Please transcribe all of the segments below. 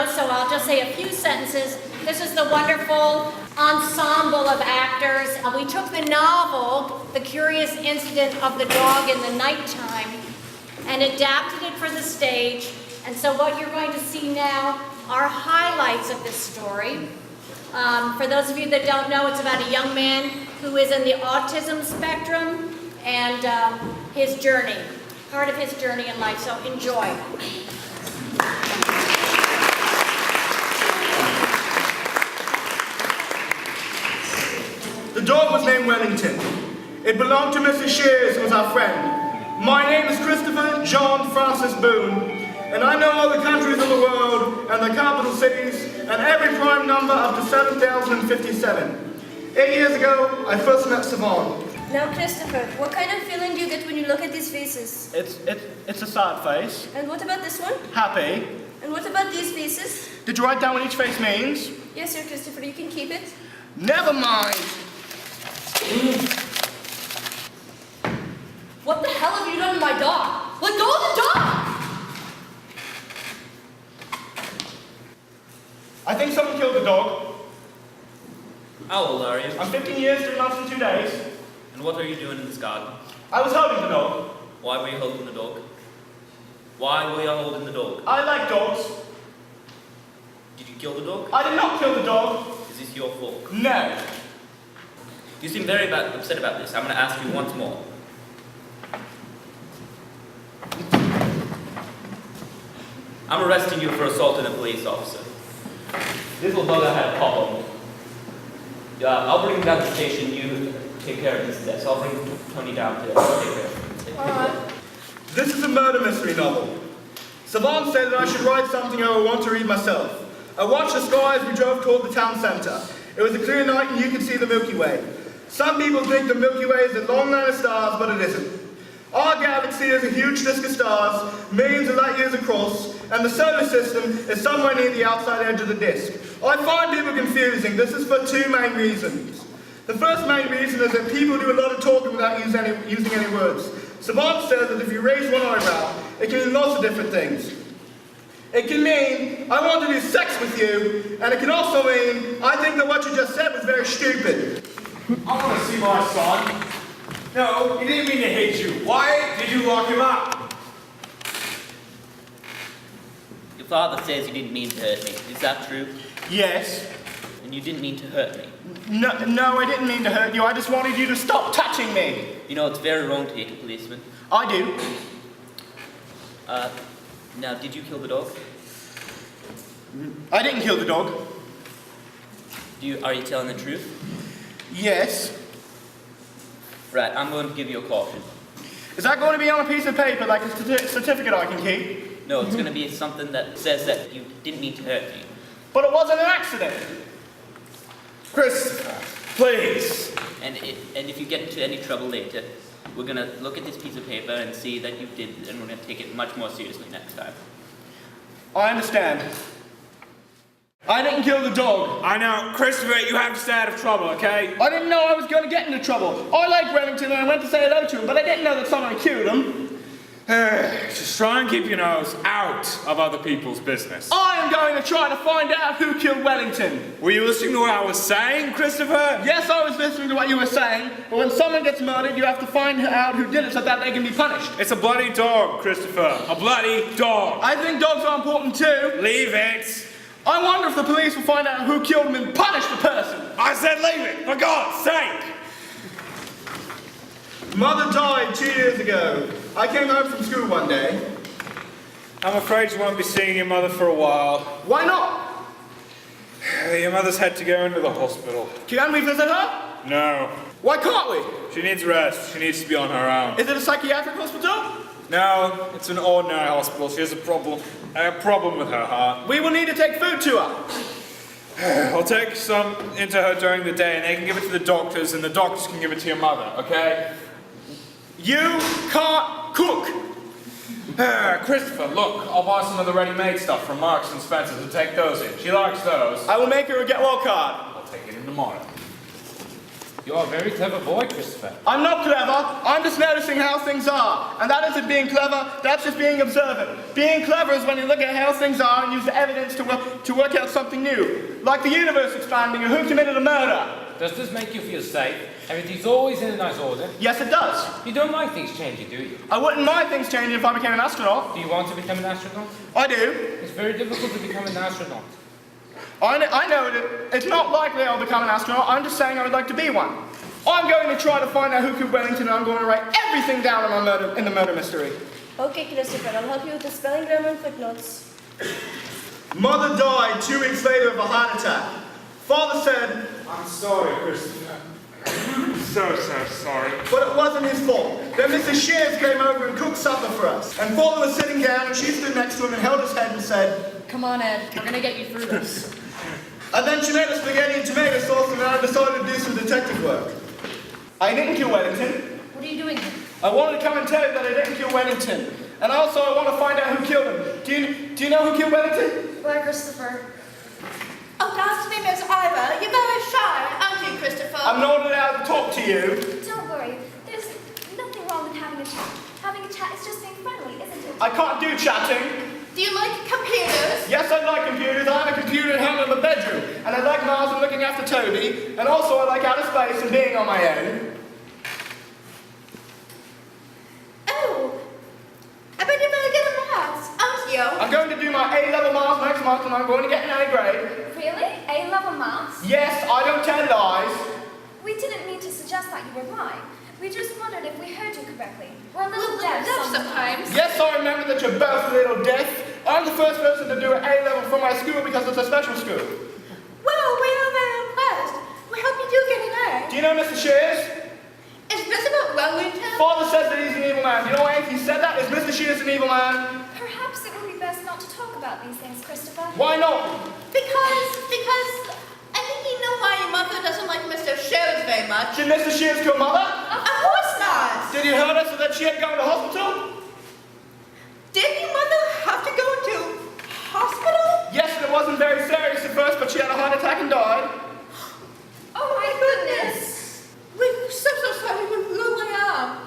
know, so I'll just say a few sentences. This is the wonderful ensemble of actors. We took the novel, The Curious Incident of the Dog in the Nighttime, and adapted it for the stage. And so what you're going to see now are highlights of this story. For those of you that don't know, it's about a young man who is in the autism spectrum and his journey, part of his journey in life. So enjoy. The dog was named Wellington. It belonged to Mrs. Shears, who was our friend. My name is Christopher John Francis Boone, and I know all the countries of the world and the capital cities and every prime number up to 7,057. 8 years ago, I first met Savant. Now, Christopher, what kind of feeling do you get when you look at these faces? It's a sad face. And what about this one? Happy. And what about these faces? Did you write down what each face means? Yes, sir, Christopher, you can keep it. Never mind. What the hell have you done to my dog? Let go of the dog! I think someone killed the dog. How old are you? I'm 15 years, 3 months, and 2 days. And what are you doing in this garden? I was holding the dog. Why were you holding the dog? Why were you holding the dog? I like dogs. Did you kill the dog? I did not kill the dog. Is this your fault? No. You seem very upset about this. I'm going to ask you once more. I'm arresting you for assaulting a police officer. This little bugger had a pop on me. I'll bring him down to the station. You take care of this desk. I'll bring Tony down to take care of it. Alright. This is a murder mystery novel. Savant said that I should write something I would want to read myself. I watched the sky as we drove toward the town centre. It was a clear night and you could see the Milky Way. Some people think the Milky Way is a long line of stars, but it isn't. Our galaxy is a huge disk of stars, millions of light years across, and the solar system is somewhere near the outside edge of the disk. I find people confusing. This is for 2 main reasons. The first main reason is that people do a lot of talking without using any words. Savant says that if you raise one eyebrow, it can mean lots of different things. It can mean, I want to do sex with you, and it can also mean, I think that what you just said was very stupid. I want to see my son. No, he didn't mean to hit you. Why did you lock him up? Your father says you didn't mean to hurt me. Is that true? Yes. And you didn't mean to hurt me? No, I didn't mean to hurt you. I just wanted you to stop touching me. You know, it's very wrong to hit a policeman. I do. Now, did you kill the dog? I didn't kill the dog. Are you telling the truth? Yes. Right, I'm going to give you a caution. Is that going to be on a piece of paper, like a certificate I can keep? No, it's going to be something that says that you didn't mean to hurt me. But it wasn't an accident. Christopher, please. And if you get into any trouble later, we're going to look at this piece of paper and see that you did, and we're going to take it much more seriously next time. I understand. I didn't kill the dog. I know. Christopher, you have to stay out of trouble, okay? I didn't know I was going to get into trouble. I like Wellington and I went to say hello to him, but I didn't know that someone killed him. Just try and keep your nose out of other people's business. I am going to try to find out who killed Wellington. Were you listening to what I was saying, Christopher? Yes, I was listening to what you were saying, but when someone gets murdered, you have to find out who did it so that they can be punished. It's a bloody dog, Christopher. A bloody dog. I think dogs are important too. Leave it. I wonder if the police will find out who killed him and punish the person. I said leave it, for God's sake. Mother died 2 years ago. I came home from school one day. I'm afraid you won't be seeing your mother for a while. Why not? Your mother's had to go into the hospital. Can we visit her? No. Why can't we? She needs rest. She needs to be on her own. Is it a psychiatric hospital? No, it's an ordinary hospital. She has a problem with her heart. We will need to take food to her. I'll take some into her during the day and they can give it to the doctors and the doctors can give it to your mother, okay? You can't cook. Christopher, look, I'll buy some of the ready-made stuff from Marks and Spencer's and take those in. She likes those. I will make her a get well card. I'll take it in tomorrow. You're a very clever boy, Christopher. I'm not clever. I'm just noticing how things are. And that isn't being clever, that's just being observant. Being clever is when you look at how things are and use the evidence to work out something new. Like the universe expanding or who committed a murder. Does this make you feel safe? Everything's always in a nice order. Yes, it does. You don't like things changing, do you? I wouldn't mind things changing if I became an astronaut. Do you want to become an astronaut? I do. It's very difficult to become an astronaut. I know that it's not likely I'll become an astronaut. I'm just saying I would like to be one. I'm going to try to find out who killed Wellington, and I'm going to write everything down in the murder mystery. Okay, Christopher, I'll help you with the spelling, grammar, and footnotes. Mother died 2 weeks later of a heart attack. Father said, I'm sorry, Christopher. So sorry. but it wasn't his fault. Then Mrs. Shears came over and cooked supper for us. And Father was sitting down, and she stood next to him and held his head and said, Come on, Ed. We're gonna get you through this. and then she made us spaghetti and tomato sauce, and then I decided to do some detective work. I didn't kill Wellington. What are you doing here? I wanted to come and tell you that I didn't kill Wellington. And also I want to find out who killed him. Do you know who killed Wellington? Why, Christopher? Oh, last name is Ira. You're very shy, aren't you, Christopher? I'm not allowed to talk to you. Don't worry. There's nothing wrong with having a chat. Having a chat is just being friendly, isn't it? I can't do chatting. Do you like computers? Yes, I like computers. I have a computer at home in the bedroom. And I like Mars and looking after Toby. And also I like outer space and being on my own. Oh, I bet you're very good at maths, aren't you? I'm going to do my A-level Mars next month and I'm going to get an A grade. Really? A-level maths? Yes, I don't tell lies. We didn't mean to suggest that you were lying. We just wondered if we heard you correctly. We're a little Well, deaf deaf sometimes. sometimes. Yes, I remember that you're both a little deaf. I'm the first person to do an A-level from my school because it's a special school. Well, we are very impressed. We hope you do get an A. Do you know Mr. Shears? Is this about Wellington? Father says that he's an evil man. Do you know why he said that? Is Mr. Shears an evil man? Perhaps it would be best not to talk about these things, Christopher. Why not? Because I think you know why your mother doesn't like Mr. Shears very much. Did Mr. Shears kill Mother? Of course not. Did he hurt her so that she had to go to hospital? Did your mother have to go to hospital? Yes, and it wasn't very serious at first, but she had a heart attack and died. Oh my goodness. We're so sorry. We really are.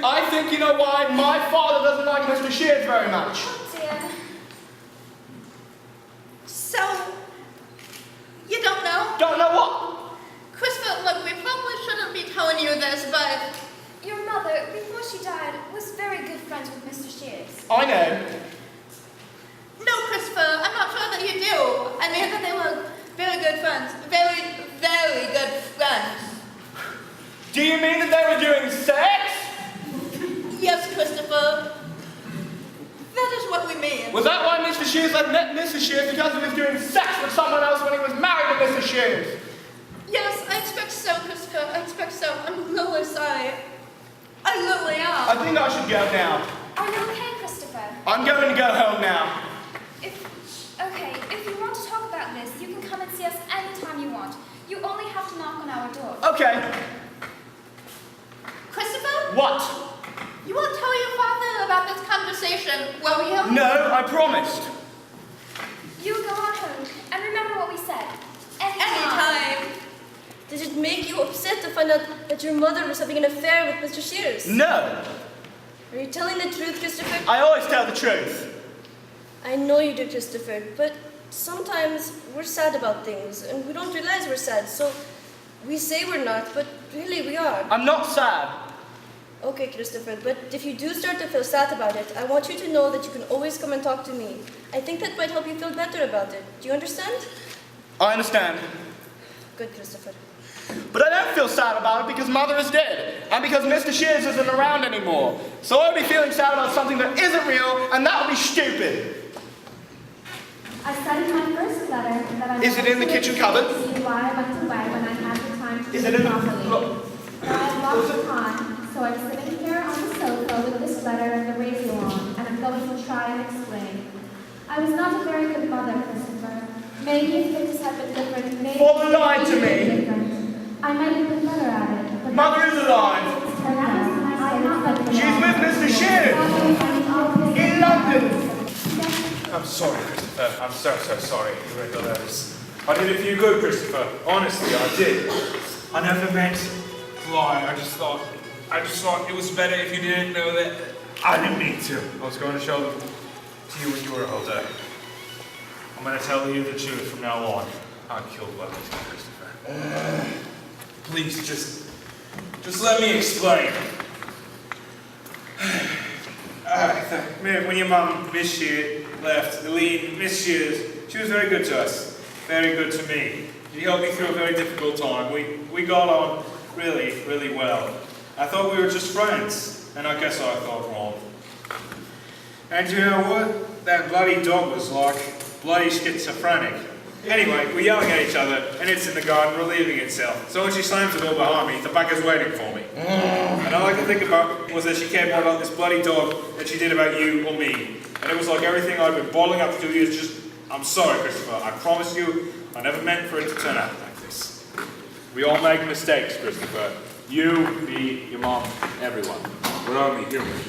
I think you know why my father doesn't like Mr. Shears very much. Oh dear. So, you don't know? Don't know what? Christopher, look, we probably shouldn't be telling you this, but Your mother, before she died, was very good friends with Mr. Shears. I know. no, Christopher, I'm not sure that you do. I mean that they were very good friends. Very, very good friends. Do you mean that they were doing sex? Yes, Christopher. That is what we mean. Was that why Mr. Shears had met Mrs. Shears because he was doing sex with someone else when he was married to Mrs. Shears? Yes, I expect so, Christopher. I expect so. I'm really sorry. I really I am. think I should go now. Are you okay, Christopher? I'm going to go home now. If you want to talk about this, you can come and see us anytime you want. You only have to knock on our door. Okay. Christopher, What? you won't tell your father about this conversation, will you? No, I promised. You go on home and remember what we said. Anytime. Did it make you upset to find out that your mother was having an affair with Mr. Shears? No. Are you telling the truth, Christopher? I always tell the truth. I know you do, Christopher, but sometimes we're sad about things and we don't realize we're sad, so we say we're not, but really we are. I'm not sad. Okay, Christopher, but if you do start to feel sad about it, I want you to know that you can always come and talk to me. I think that might help you feel better about it. Do you understand? I understand. Good, Christopher. But I don't feel sad about it because Mother is dead, and because Mr. Shears isn't around anymore. So I'll be feeling sad about something that isn't real, and that would be stupid. I studied my first letter that I Is it in the kitchen cupboard? See why I went away when I had the time to Is read it in the... properly. Look. But I have lots of time, so I'm sitting here on the sofa with this letter and the radio on, and I'm going to try and explain. I was not a very good mother, Christopher. Maybe if things had been different, maybe Father lied to me. different. I might have been better at it. But Mother is alive. I'm not like She's with Mr. Shears in London. I'm sorry, Christopher. I'm so sorry. You were those. I did a few good, Christopher. Honestly, I did. I never meant to lie. I just thought it was better if you didn't know that I didn't mean to. I was going to show them to you when you were older. I'm going to tell you the truth from now on. I killed Wellington, Christopher. Please, just let me explain. When your mum, Miss Shear, left, Eileen, Miss Shears, she was very good to us. Very good to me. She helped me through a very difficult time. We got on really, really well. I thought we were just friends, and I guess I thought wrong. And you know what? That bloody dog was like bloody schizophrenic. Anyway, we're yelling at each other, and it's in the garden relieving itself. So when she slams the door behind me, the bugger's waiting for me. And all I could think about was that she cared more about this bloody dog than she did about you or me. And it was like everything I'd been bottling up for 2 years just... I'm sorry, Christopher. I promise you, I never meant for it to turn out like this. We all make mistakes, Christopher. You, me, your mom, everyone. We're only human.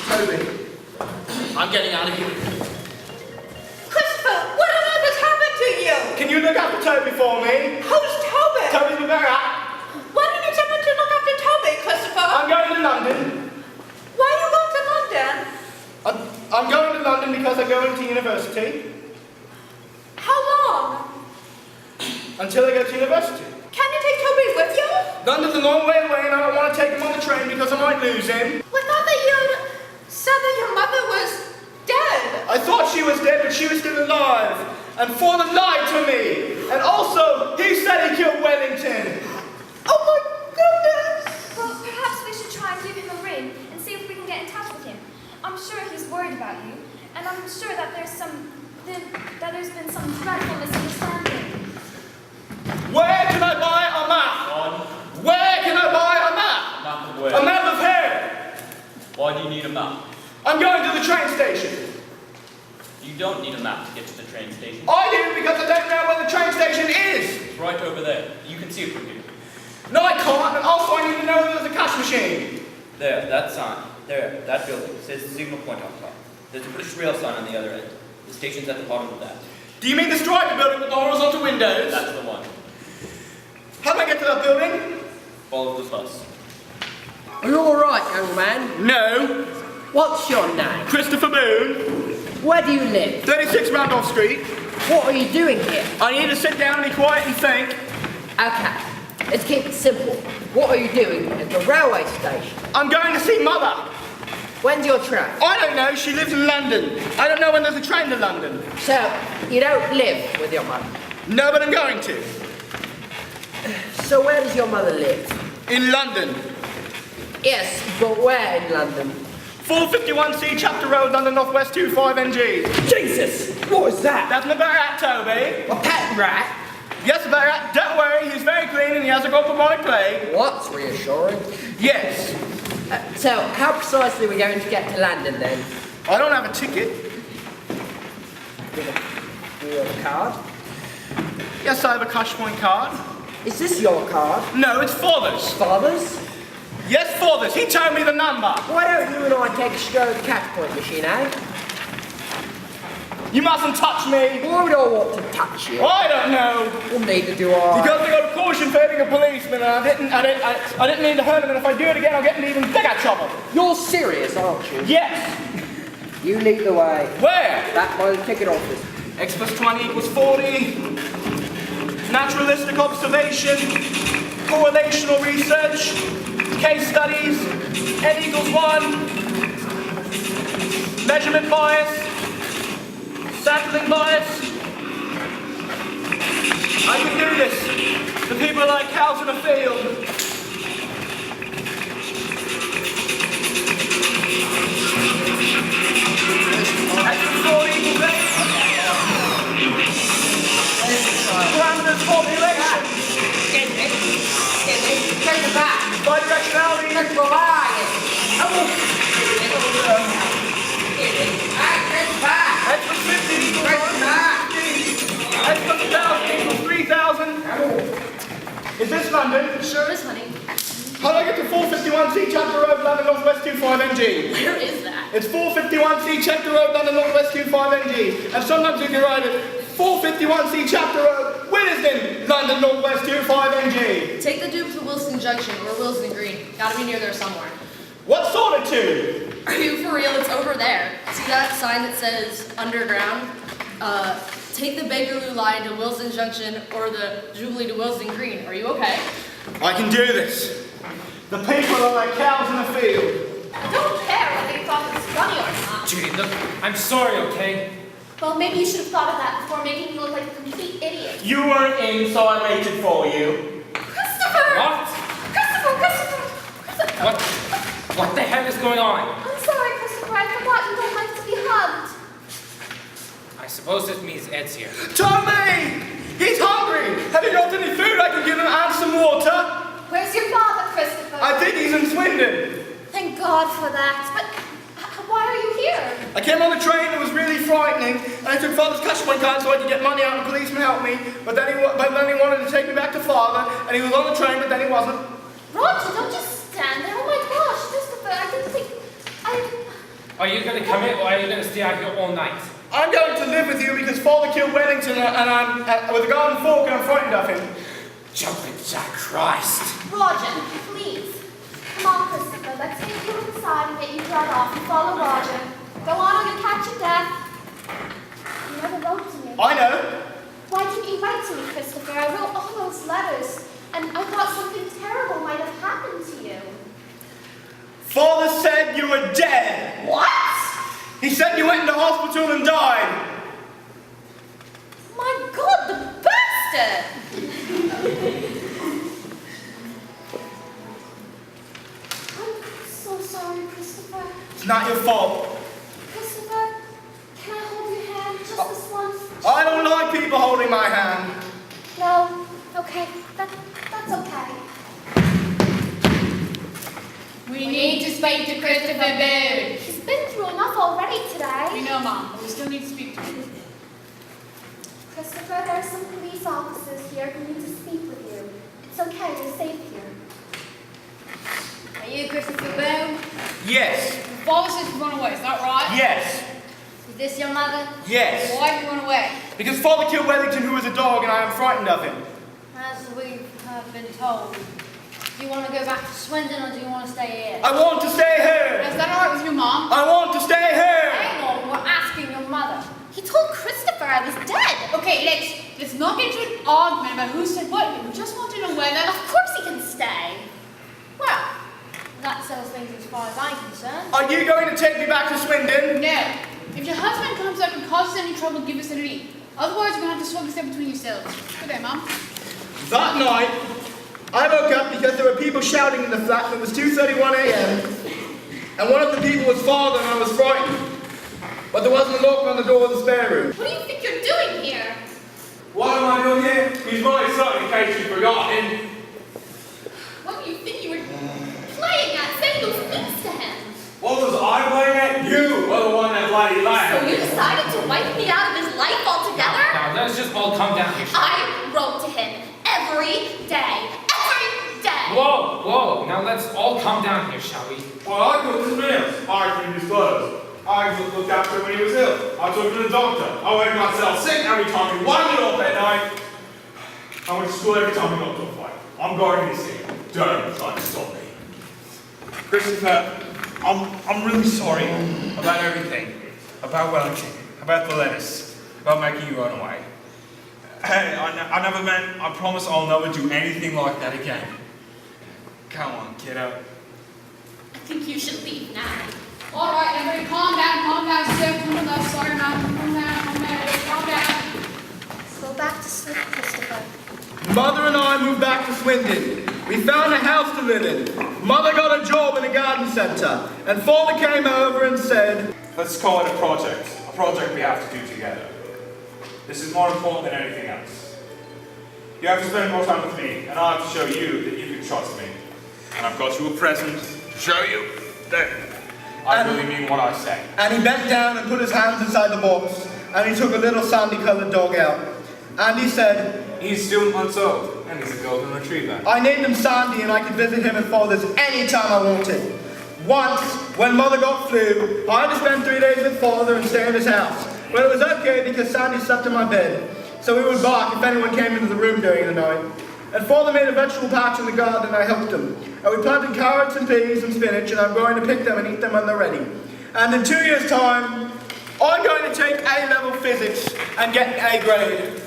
Toby, I'm getting out of here. Christopher, what on earth has happened to you? Can you look after Toby for me? Who's Toby? Toby's my better. Why do you need someone to look after Toby, Christopher? I'm going to London. Why are you going to London? I'm going to London because I'm going to university. How long? Until I go to university. Can you take Toby with you? London's a long way away and I don't want to take him on the train because I might lose him. We thought that you said that your mother was dead. I thought she was dead, but she was still alive. And Father lied to me. And also, he said he killed Wellington. Oh my goodness! Well, perhaps we should try and give him a ring and see if we can get in touch with him. I'm sure he's worried about you, and I'm sure that there's been some dreadful misunderstanding. Where can I buy a map? Where can I buy a map? Map of where? A map of here. Why do you need a map? I'm going to the train station. You don't need a map to get to the train station. I do because I don't know where the train station is. It's right over there. You can see it from here. No, I can't, and also I need to know there's a cash machine. There, that sign. There, that building. Says signal point on top. There's a British rail sign on the other end. The station's at the bottom of that. Do you mean the striped building with the horizontal windows? That's the one. How do I get to that building? Follow the bus. Are you alright, young man? No. What's your name? Christopher Boone. Where do you live? 36 Randolph Street. What are you doing here? I need to sit down and be quiet and think. Okay, let's keep it simple. What are you doing at the railway station? I'm going to see Mother. When's your train? I don't know, she lives in London. I don't know when there's a train to London. So, you don't live with your mother? No, but I'm going to. So where does your mother live? In London. Yes, but where in London? 451C Chapter Road, London Northwest 25NG. Jesus! What is that? That's my better rat, Toby. A pet rat? Yes, better rat. Don't worry, he's very clean and he hasn't got bubonic plague. What's reassuring? Yes. So, how precisely are we going to get to London then? I don't have a ticket. Do you have a card? Yes, I have a cash point card. Is this your card? No, it's Father's. Father's? Yes, Father's. He told me the number. Why don't you and I take a stroll at the cash point machine, eh? You mustn't touch me. Why would I want to touch you? I don't know. Well, neither do I. Because I got a caution for hitting a policeman and I didn't mean to hurt him, and if I do it again I'll get in even bigger trouble. You're serious, aren't you? Yes. You lead the way. Where? Back by the ticket office. X plus 20 equals 40. Naturalistic observation. Correlational research. Case studies. N equals 1. Measurement bias. Sampling bias. I can do this. The people are like cows in a field. Parameters formulation. Take it back. Bidirectionality. Take it back. X plus 50 equals 150. X plus 1,000 equals 3,000. Is this London? Sure is, honey. How do I get to 451C Chapter Road, London Northwest 25NG? Where is that? It's 451C Chapter Road, London Northwest 25NG. And sometimes you can write it 451C Chapter Road, Willesden, London Northwest 25NG. Take the Duke to Wilson Junction or Wilson Green. Gotta be near there somewhere. What sort of tube? Are you for real? It's over there. See that sign that says underground? Take the Bakerloo line to Wilson Junction or the Jubilee to Wilson Green. Are you okay? I can do this. The people are like cows in a field. I don't care whether you thought it was funny or not. Judy, look, I'm sorry, okay? Well, maybe you should have thought of that before making me look like a complete idiot. You weren't in, so I waited for you. Christopher! What? Christopher! What the hell is going on? I'm sorry, Christopher. I forgot you don't like to be hugged. I suppose it means Ed's here. Tommy! He's hungry! Have you got any food I can give him and some water? Where's your father, Christopher? I think he's in Swindon. Thank God for that. But why are you here? I came on the train, it was really frightening, and I took Father's cash one card so I could get money out and the policeman helped me, but then he wanted to take me back to Father, and he was on the train, but then he wasn't. Roger, don't just stand there. Oh my gosh, Christopher, I didn't think... Are you going to come in or are you going to stay out here all night? I'm going to live with you because Father killed Wellington and I'm with a garden fork and I'm frightened of him. Jumping Jack Christ. Roger, please. Come on, Christopher, let's take you inside and get you dried off and follow Roger. Go on or you'll catch your death. You never wrote to me. I know. Why didn't you write to me, Christopher? I wrote all those letters, and I thought something terrible might have happened to you. Father said you were dead. What? He said you went into hospital and died. My God, the bastard! I'm so sorry, Christopher. It's not your fault. Christopher, can I hold your hand just this once? I don't like people holding my hand. No. Okay, that's okay. We need to speak to Christopher Boone. He's been through enough already today. We know, Mom, but we still need to speak to him. Christopher, there are some police officers here who need to speak with you. It's okay, you're safe here. Are you Christopher Boone? Yes. Your father says you run away, is that right? Yes. Is this your mother? Yes. Why did you run away? Because Father killed Wellington, who was a dog, and I am frightened of him. As we have been told. Do you want to go back to Swindon or do you want to stay here? I want to stay here. Is that alright with you, Mom? I want to stay here. Hang on, we're asking your mother. He told Christopher I was dead. Okay, let's not get into an argument about who said what. We just want to know whether... Of course he can stay. Well, that settles things as far as I'm concerned. Are you going to take me back to Swindon? No. If your husband comes up and causes any trouble, give us a lead. Otherwise, we're going to have to swap this up between yourselves. Good day, Mom. That night, I woke up because there were people shouting in the flat. It was 2:31 a.m. and one of the people was Father and I was frightened. But there wasn't a lock on the door of the spare room. What do you think you're doing here? What am I doing here? He's my son, in case you've forgotten. What do you think you were playing at, saying those things to him? What was I playing at? You were the one that bloody So laughed. you decided to wipe me out of his life altogether? Now, let's just all calm down here. I wrote to him every day. Every day! Whoa. Now let's all calm down here, shall we? Well, I cooked his meals. I cleaned his clothes. I looked after him when he was ill. I took him to the doctor. I made myself sick every time he wandered off at night. I went to school every time he got to a fight. I'm guarding this thing. Don't try to stop me. Christopher, I'm really sorry about everything. About Wellington. About the letters. About making you run away. Hey, I never meant, I promise I'll never do anything like that again. Come on, kiddo. I think you should leave now. Alright, everybody calm down, sit, come on, left, sorry, Mom. Calm down. Let's go back to sleep, Christopher. Mother and I moved back to Swindon. We found a house to live in. Mother got a job in a garden centre, and Father came over and said, Let's call it a project we have to do together. This is more important than anything else. You have to spend more time with me, and I have to show you that you can trust me. And I've got you a present to show you that I really mean what I say. and he bent down and put his hands inside the box, and he took a little sandy-coloured dog out. And he said, He's still months old, and he's a golden retriever. I named him Sandy, and I could visit him at Father's any time I wanted. Once, when Mother got flu, I had to spend 3 days with Father and stay in his house. Well, it was okay because Sandy slept in my bed. so he would bark if anyone came into the room during the night. And Father made a vegetable patch in the garden and I helped him. And we planted carrots and peas and spinach, and I'm going to pick them and eat them when they're ready. And in 2 years' time, I'm going to take A-level physics and get an A grade.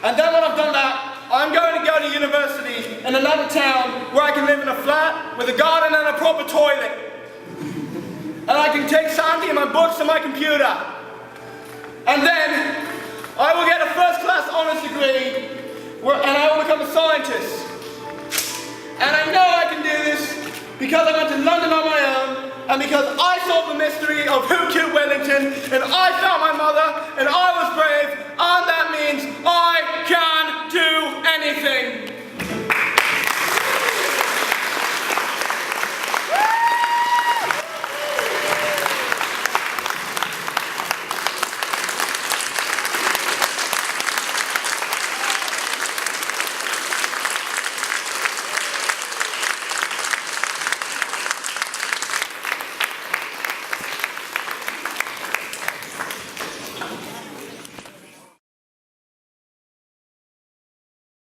And then when I've done that, I'm going to go to university in another town where I can live in a flat with a garden and a proper toilet. And I can take Sandy and my books and my computer. And then I will get a first-class honors degree and I will become a scientist. And I know I can do this because I went to London on my own and because I solved the mystery of who killed Wellington and I found my mother and I was brave